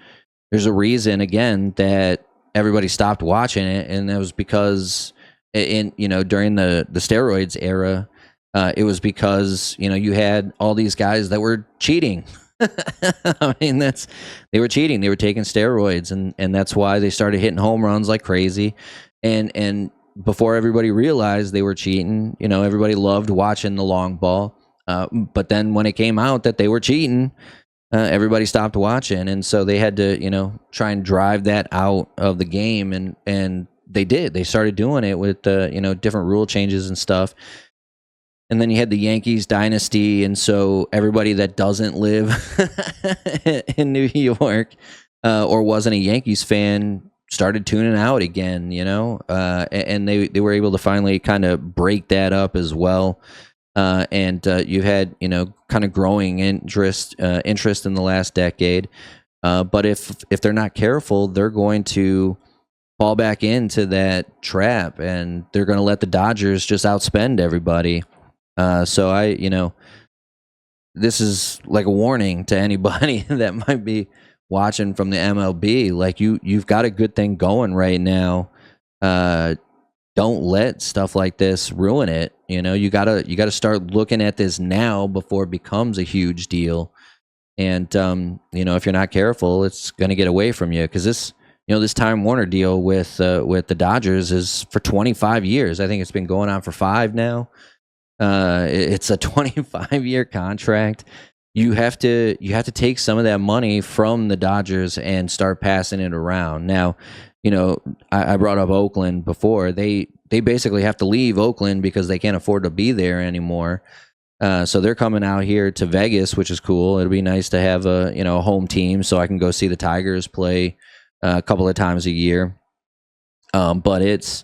a reason, again, that everybody stopped watching it, and that was because during the steroids era, it was because, you know, you had all these guys that were cheating. I mean, they were cheating. They were taking steroids, and that's why they started hitting home runs like crazy. And before everybody realized they were cheating, you know, everybody loved watching the long ball. But then when it came out that they were cheating, everybody stopped watching, and so they had to, you know, try and drive that out of the game, and they did. They started doing it with you know, different rule changes and stuff. And then you had the Yankees dynasty, and so everybody that doesn't live in New York or wasn't a Yankees fan started tuning out again, and they were able to finally kind of break that up as well. And you've had, kind of growing interest in the last decade. But if they're not careful, they're going to fall back into that trap, and they're going to let the Dodgers just outspend everybody. So this is like a warning to anybody that might be watching from the MLB. Like you've got a good thing going right now. Don't let stuff like this ruin it. You gotta start looking at this now before it becomes a huge deal. And if you're not careful, it's going to get away from you, because this Time Warner deal with the Dodgers is for 25 years. I think it's been going on for 5 now. It's a 25-year contract. You have to take some of that money from the Dodgers and start passing it around. Now, I brought up Oakland before. They basically have to leave Oakland because they can't afford to be there anymore. So they're coming out here to Vegas, which is cool. It'll be nice to have a home team, so I can go see the Tigers play a couple of times a year. But it's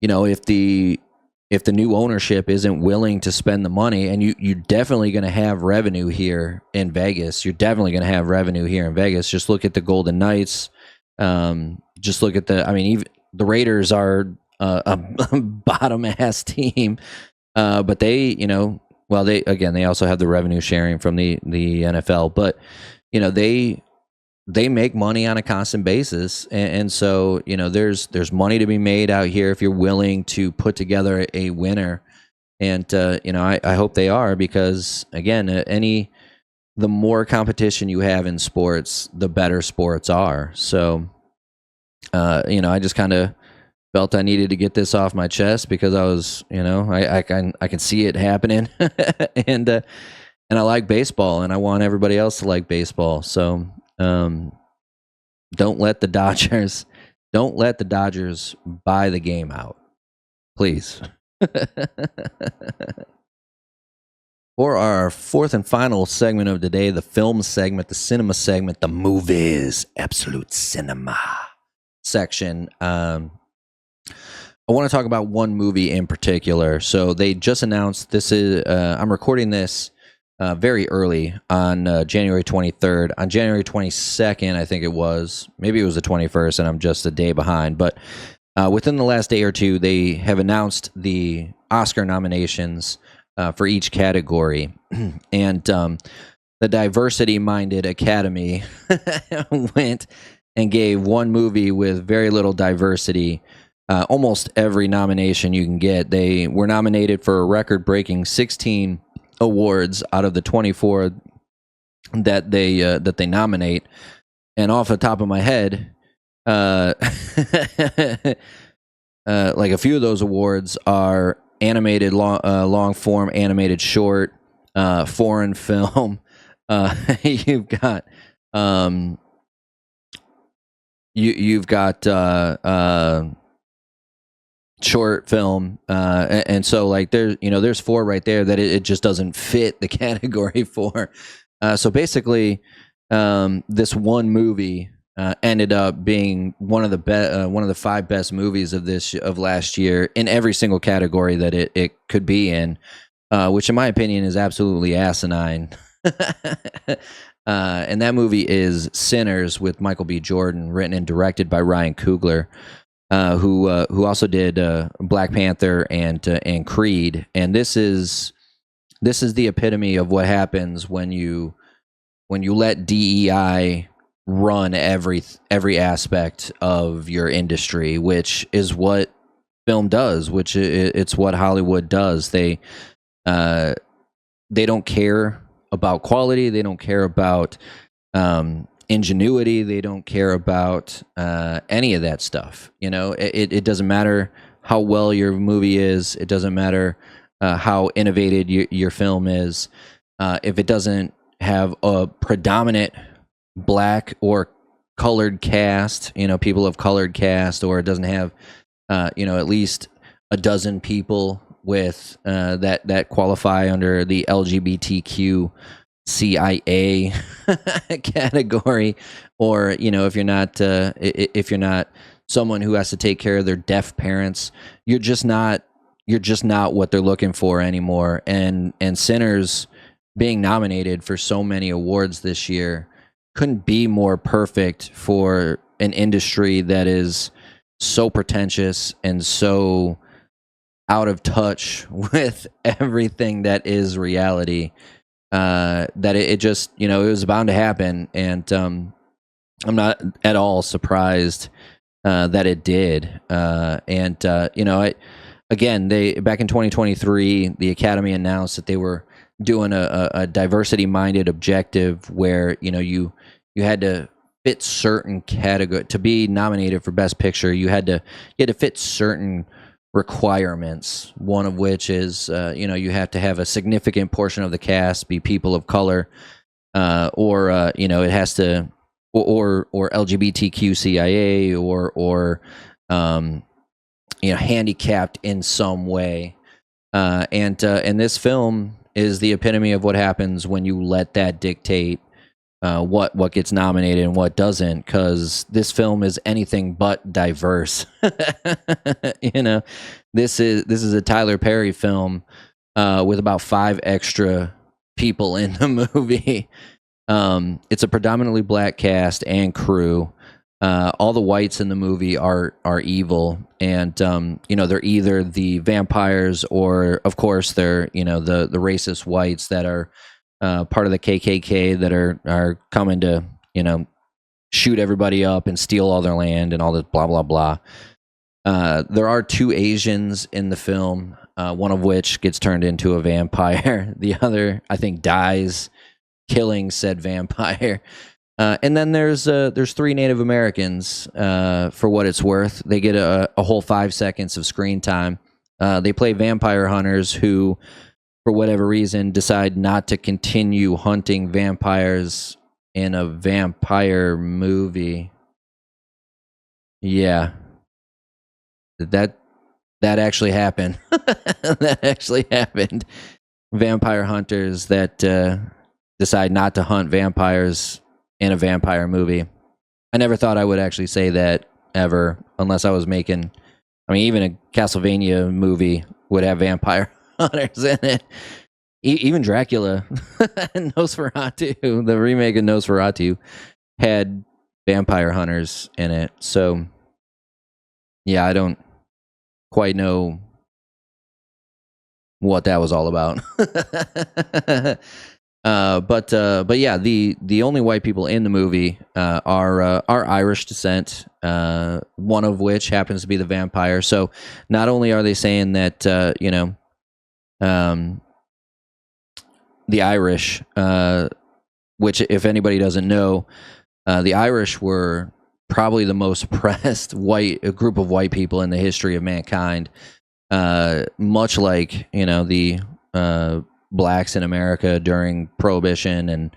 if the new ownership isn't willing to spend the money, and you're definitely going to have revenue here in Vegas. You're definitely going to have revenue here in Vegas. Just look at the Golden Knights. Just look at even the Raiders are a bottom ass team, but they they also have the revenue sharing from the NFL, but they make money on a constant basis, and so there's money to be made out here if you're willing to put together a winner, and I hope they are, because again, the more competition you have in sports, the better sports are. So I just kind of felt I needed to get this off my chest, because I was I can see it happening, and I like baseball, and I want everybody else to like baseball. So don't let the Dodgers buy the game out, please. For our fourth and final segment of the day, the film segment, the cinema segment, the movies, absolute cinema section. I want to talk about one movie in particular. So they just announced this is. I'm recording this very early on January 23rd. On January 22nd, I think it was. Maybe it was the 21st, and I'm just a day behind. But within the last day or two, they have announced the Oscar nominations for each category. And the diversity-minded Academy went and gave one movie with very little diversity almost every nomination you can get. They were nominated for a record-breaking 16 awards out of the 24 that they nominate. And off the top of my head, like a few of those awards are animated long form, animated short, foreign film. You've got you've got short film, and so like there's 4 right there that it just doesn't fit the category for. So basically, this one movie ended up being one of the 5 best movies of last year in every single category that it could be in, which in my opinion is absolutely asinine. And that movie is Sinners, with Michael B. Jordan, written and directed by Ryan Coogler, who also did Black Panther and Creed. And this is the epitome of what happens when you let DEI run every aspect of your industry, which is what film does, which it's what Hollywood does. They don't care about quality. They don't care about ingenuity. They don't care about any of that stuff. It doesn't matter how well your movie is. It doesn't matter how innovative your film is. If it doesn't have a predominant Black or colored cast, people of colored cast, or it doesn't have at least a dozen people with that qualify under the LGBTQ CIA category, or if you're not someone who has to take care of their deaf parents, you're just not what they're looking for anymore. And Sinners being nominated for so many awards this year couldn't be more perfect for an industry that is so pretentious and so out of touch with everything that is reality, that it just, it was bound to happen. And I'm not at all surprised that it did. Again, they back in 2023, the Academy announced that they were doing a diversity-minded objective where you had to fit certain category to be nominated for Best Picture. You had to fit certain requirements. One of which is you have to have a significant portion of the cast be people of color, or it has to or LGBTQIA or handicapped in some way. And this film is the epitome of what happens when you let that dictate what gets nominated and what doesn't, because this film is anything but diverse. This is a Tyler Perry film with about 5 extra people in the movie. It's a predominantly black cast and crew. All the whites in the movie are evil, and they're either the vampires or, of course, they're the racist whites that are part of the KKK that are coming to shoot everybody up and steal all their land and all this blah blah blah. There are 2 Asians in the film, one of which gets turned into a vampire. The other, I think, dies killing said vampire. And then there's 3 Native Americans. For what it's worth, they get a whole 5 seconds of screen time. They play vampire hunters who, for whatever reason, decide not to continue hunting vampires in a vampire movie. Yeah, that actually happened. That actually happened. Vampire hunters that decide not to hunt vampires in a vampire movie. I never thought I would actually say that ever, unless I was making. Even a Castlevania movie would have vampire hunters in it. Even Dracula, Nosferatu, the remake of Nosferatu, had vampire hunters in it. So, yeah, I don't quite know what that was all about. But yeah, the only white people in the movie are Irish descent. One of which happens to be the vampire. So not only are they saying that the Irish, which if anybody doesn't know, the Irish were probably the most oppressed group of white people in the history of mankind. Much like the blacks in America during Prohibition and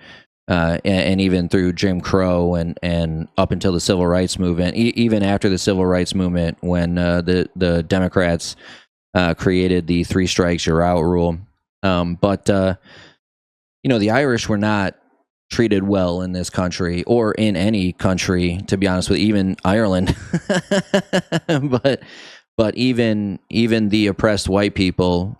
even through Jim Crow and up until the Civil Rights Movement, even after the Civil Rights Movement, when the Democrats created the 3 strikes you're out rule. But the Irish were not treated well in this country or in any country, to be honest with you, even Ireland. but even the oppressed white people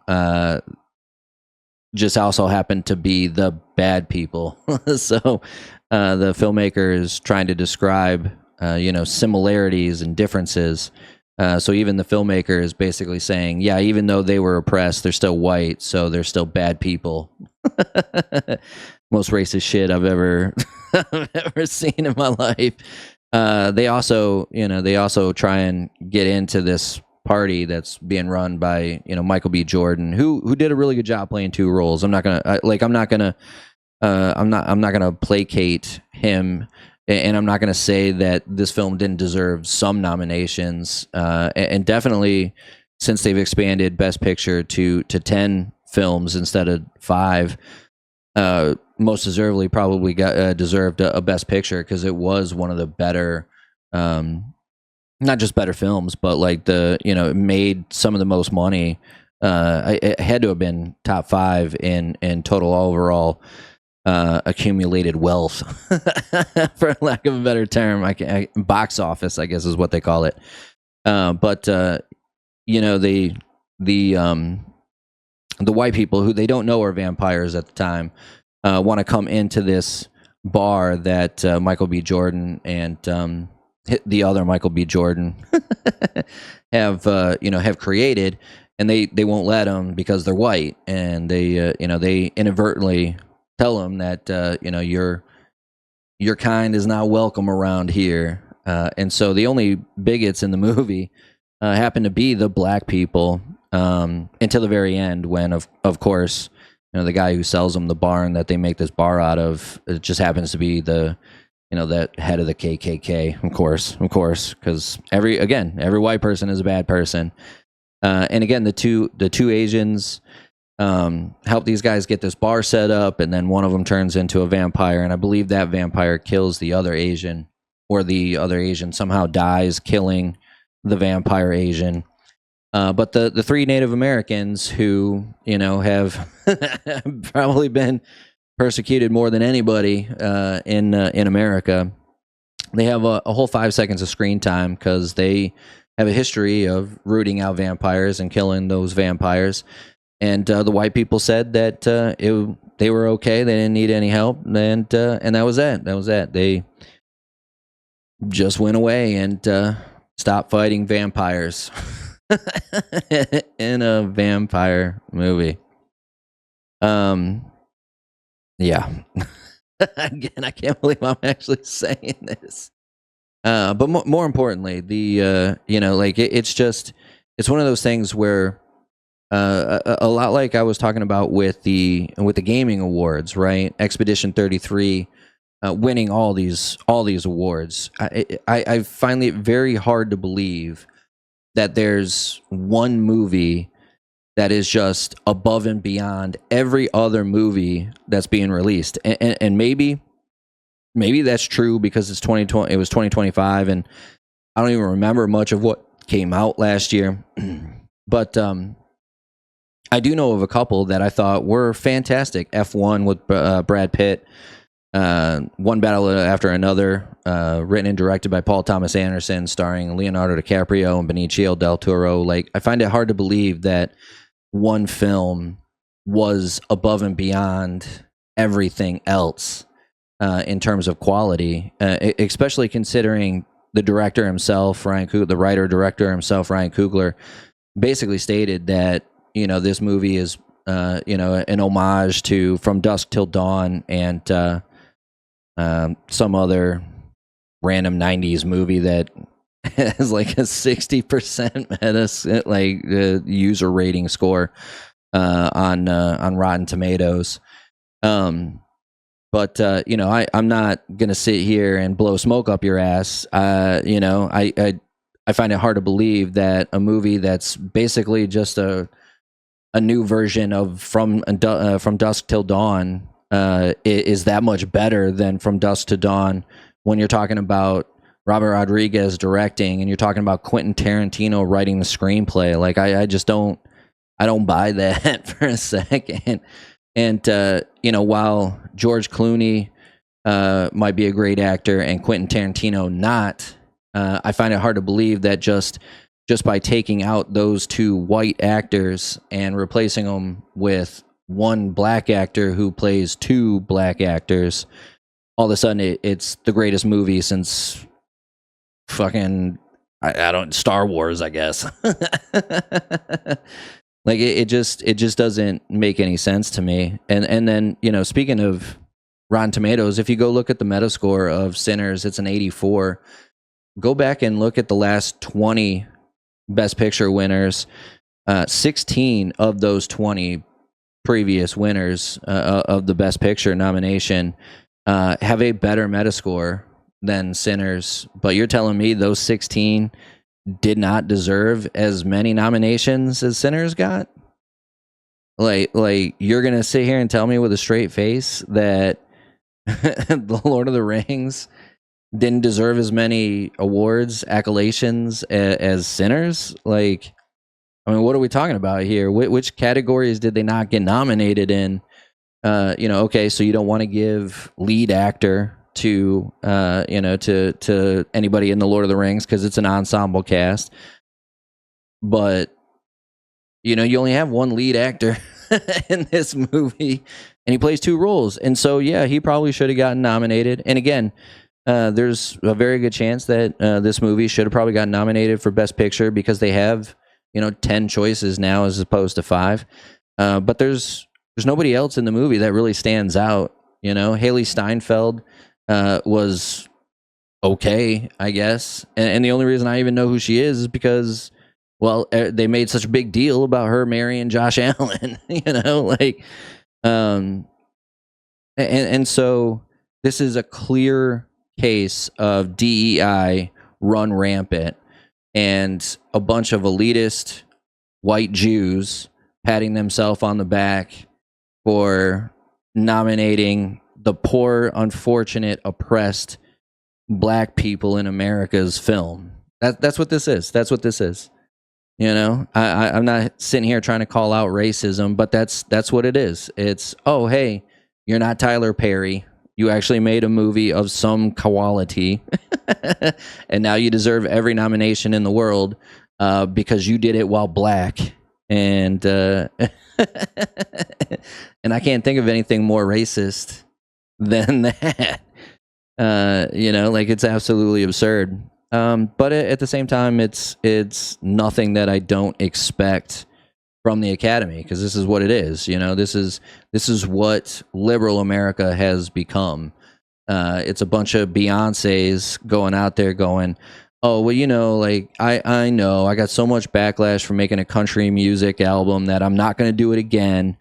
just also happen to be the bad people. So the filmmaker is trying to describe similarities and differences. So even the filmmaker is basically saying, yeah, even though they were oppressed, they're still white, so they're still bad people. Most racist shit I've ever seen in my life. They also try and get into this party that's being run by Michael B. Jordan, who did a really good job playing 2 roles. I'm not gonna placate him. And I'm not going to say that this film didn't deserve some nominations. And definitely, since they've expanded Best Picture to 10 films instead of 5, most deservedly probably deserved a Best Picture, because it was one of the better, not just better films, but like it made some of the most money. It had to have been top 5 in total overall. accumulated wealth, for lack of a better term. Box office, I guess, is what they call it. But you know, the white people who they don't know are vampires at the time want to come into this bar that Michael B. Jordan and the other Michael B. Jordan have created, and they won't let them because they're white, and they inadvertently tell them that your kind is not welcome around here, and so the only bigots in the movie happen to be the black people until the very end, when of course the guy who sells them the barn that they make this bar out of, it just happens to be the that head of the KKK, of course, because every white person is a bad person. And again, the two Asians help these guys get this bar set up, and then one of them turns into a vampire, and I believe that vampire kills the other Asian, or the other Asian somehow dies, killing the vampire Asian. But the three Native Americans who have probably been persecuted more than anybody in America, they have a whole 5 seconds of screen time because they have a history of rooting out vampires and killing those vampires. And the white people said that they were okay, they didn't need any help, and that was it. That was it. They just went away and stopped fighting vampires in a vampire movie. Yeah. Again, I can't believe I'm actually saying this. But more importantly, it's one of those things where a lot like I was talking about with the gaming awards, right? Expedition 33 winning all these awards. I find it very hard to believe that there's one movie that is just above and beyond every other movie that's being released. And maybe that's true because it's 2020, it was 2025, and I don't even remember much of what came out last year. But I do know of a couple that I thought were fantastic. F1 with Brad Pitt, One Battle After Another, written and directed by Paul Thomas Anderson, starring Leonardo DiCaprio and Benicio del Toro. Like, I find it hard to believe that one film was above and beyond everything else in terms of quality, especially considering the director himself, the writer-director himself, Ryan Coogler, basically stated that this movie is an homage to From Dusk Till Dawn and some other random 90s movie that has like a 60% user rating score on Rotten Tomatoes. I'm not gonna sit here and blow smoke up your ass. I find it hard to believe that a movie that's basically just a new version of From Dusk Till Dawn is that much better than From Dusk to Dawn, when you're talking about Robert Rodriguez directing and you're talking about Quentin Tarantino writing the screenplay. Like, I just don't buy that for a second. And while George Clooney might be a great actor and Quentin Tarantino not, I find it hard to believe that just by taking out those two white actors and replacing them with one black actor who plays two black actors, all of a sudden it's the greatest movie since fucking Star Wars, I guess. Like, it just doesn't make any sense to me. And then speaking of Rotten Tomatoes, if you go look at the Metascore of Sinners, it's an 84. Go back and look at the last 20 Best Picture winners. 16 of those 20 previous winners of the Best Picture nomination have a better Metascore than Sinners. But you're telling me those 16 did not deserve as many nominations as Sinners got? Like you're gonna sit here and tell me with a straight face that The Lord of the Rings didn't deserve as many awards, accolades as Sinners? Like, I mean, what are we talking about here? Which categories did they not get nominated in? Okay, so you don't want to give lead actor to to anybody in the Lord of the Rings because it's an ensemble cast, but you only have one lead actor in this movie, and he plays two roles, and so yeah, he probably should have gotten nominated. And again, there's a very good chance that this movie should have probably gotten nominated for Best Picture because they have 10 choices now as opposed to 5. But there's nobody else in the movie that really stands out. Haley Steinfeld was okay, I guess, and the only reason I even know who she is because, well, they made such a big deal about her marrying Josh Allen. Like, and so this is a clear case of DEI run rampant and a bunch of elitist white Jews patting themselves on the back for nominating the poor, unfortunate, oppressed black people in America's film. That's what this is. That's what this is. I'm not sitting here trying to call out racism, but that's what it is. It's, oh, hey, you're not Tyler Perry. You actually made a movie of some quality, and now you deserve every nomination in the world because you did it while black. And and I can't think of anything more racist than that. Like, it's absolutely absurd. But at the same time, it's nothing that I don't expect from the Academy, because this is what it is. This is what liberal America has become. It's a bunch of Beyoncés going out there going, oh, well, like, I know I got so much backlash for making a country music album that I'm not going to do it again.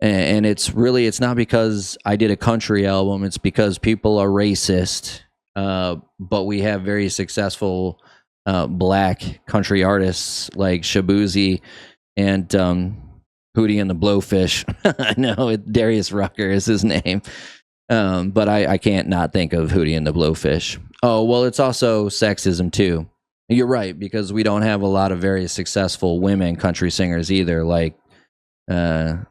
And it's not because I did a country album. It's because people are racist. But we have very successful black country artists like Shabuzi and Hootie and the Blowfish. I know Darius Rucker is his name. But I can't not think of Hootie and the Blowfish. Oh, well, it's also sexism too. You're right, because we don't have a lot of very successful women country singers either, like Miranda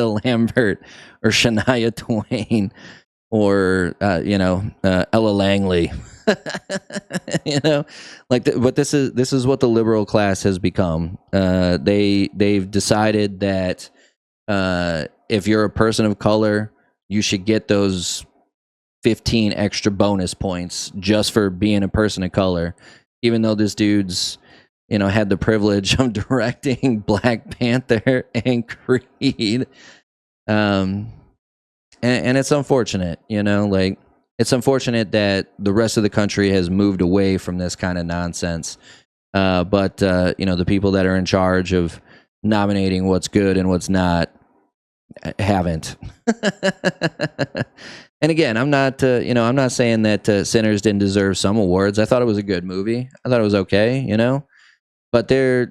Lambert or Shania Twain or Ella Langley. But this is what the liberal class has become. They've decided that if you're a person of color, you should get those 15 extra bonus points just for being a person of color, even though this dude's had the privilege of directing Black Panther and Creed. And it's unfortunate, like, it's unfortunate that the rest of the country has moved away from this kind of nonsense. But the people that are in charge of nominating what's good and what's not haven't. And again, I'm not saying that Sinners didn't deserve some awards. I thought it was a good movie. I thought it was okay, but the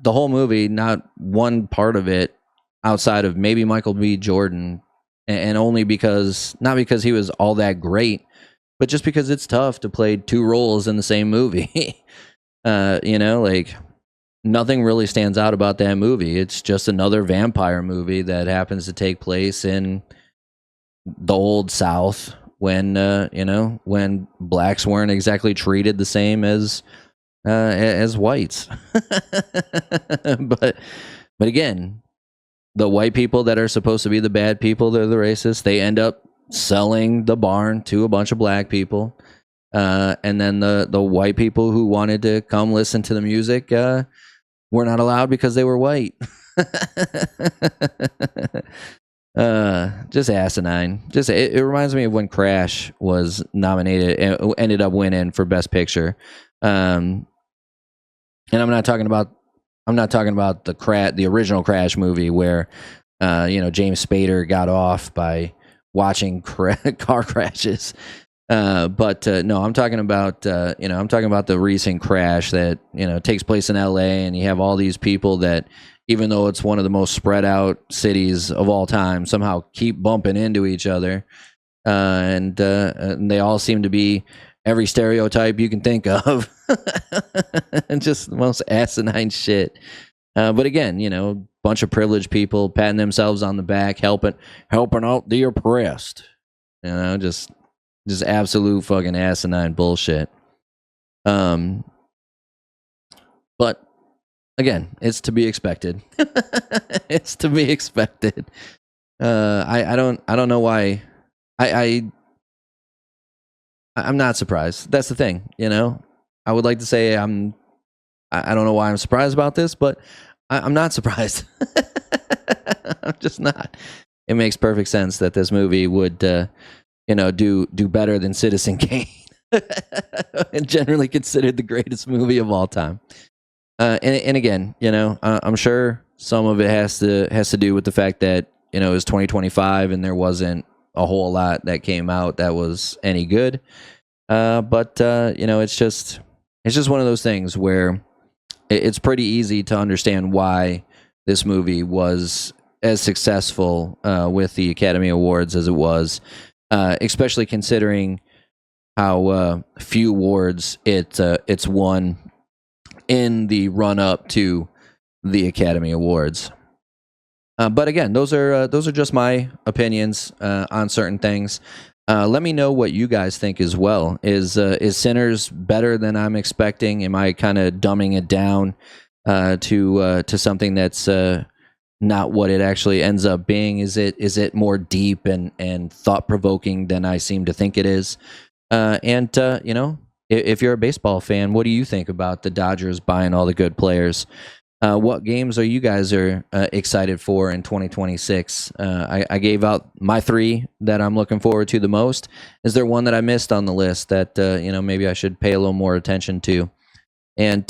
whole movie, not one part of it outside of maybe Michael B. Jordan, and only because, not because he was all that great, but just because it's tough to play two roles in the same movie. Like, nothing really stands out about that movie. It's just another vampire movie that happens to take place in the old South when when blacks weren't exactly treated the same as whites. but again, the white people that are supposed to be the bad people, they're the racists, they end up selling the barn to a bunch of black people. And then the white people who wanted to come listen to the music were not allowed because they were white. Just asinine. It reminds me of when Crash was nominated and ended up winning for Best Picture. And I'm not talking about the original Crash movie where James Spader got off by watching car crashes. But no, I'm talking about the recent crash that takes place in LA, and you have all these people that, even though it's one of the most spread out cities of all time, somehow keep bumping into each other, and they all seem to be every stereotype you can think of, and just the most asinine shit. But again, bunch of privileged people patting themselves on the back, helping out the oppressed. Just absolute fucking asinine bullshit. But again, it's to be expected. It's to be expected. I don't know why. I'm not surprised. That's the thing, I would like to say I don't know why I'm surprised about this, but I'm not surprised. I'm just not. It makes perfect sense that this movie would, do better than Citizen Kane, and generally considered the greatest movie of all time. And again, I'm sure some of it has to do with the fact that it was 2025 and there wasn't a whole lot that came out that was any good. But it's just one of those things where it's pretty easy to understand why this movie was as successful with the Academy Awards as it was, especially considering how few awards it's won in the run up to the Academy Awards. But again, those are just my opinions on certain things. Let me know what you guys think as well. Is Sinners better than I'm expecting? Am I kind of dumbing it down to something that's not what it actually ends up being? Is it more deep and thought provoking than I seem to think it is? If you're a baseball fan, what do you think about the Dodgers buying all the good players? What games are you guys excited for in 2026? I gave out my 3 that I'm looking forward to the most. Is there one that I missed on the list that maybe I should pay a little more attention to? And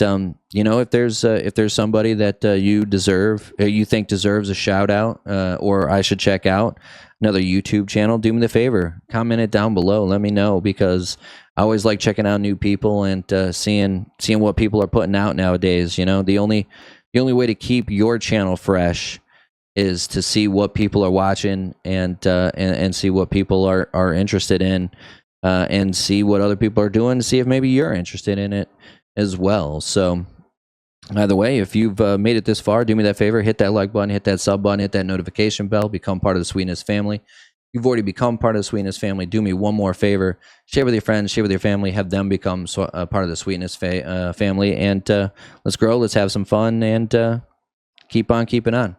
if there's somebody that you think deserves a shout out, or I should check out another YouTube channel, do me the favor, comment it down below. Let me know, because I always like checking out new people and seeing what people are putting out nowadays. The only way to keep your channel fresh is to see what people are watching and see what people are interested in, and see what other people are doing to see if maybe you're interested in it as well. So either way, if you've made it this far, do me that favor, hit that like button, hit that sub button, hit that notification bell, become part of the Sweetness family. You've already become part of the Sweetness family. Do me one more favor, share with your friends, share with your family, have them become part of the Sweetness family, and let's grow, let's have some fun, and keep on keeping on.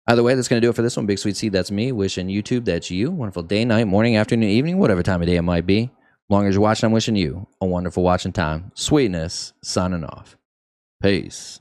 Either way, that's going to do it for this one. BigSweetC, that's me, wishing YouTube, that's you, wonderful day, night, morning, afternoon, evening, whatever time of day it might be. As long as you're watching, I'm wishing you a wonderful watching time. Sweetness, signing off. Peace.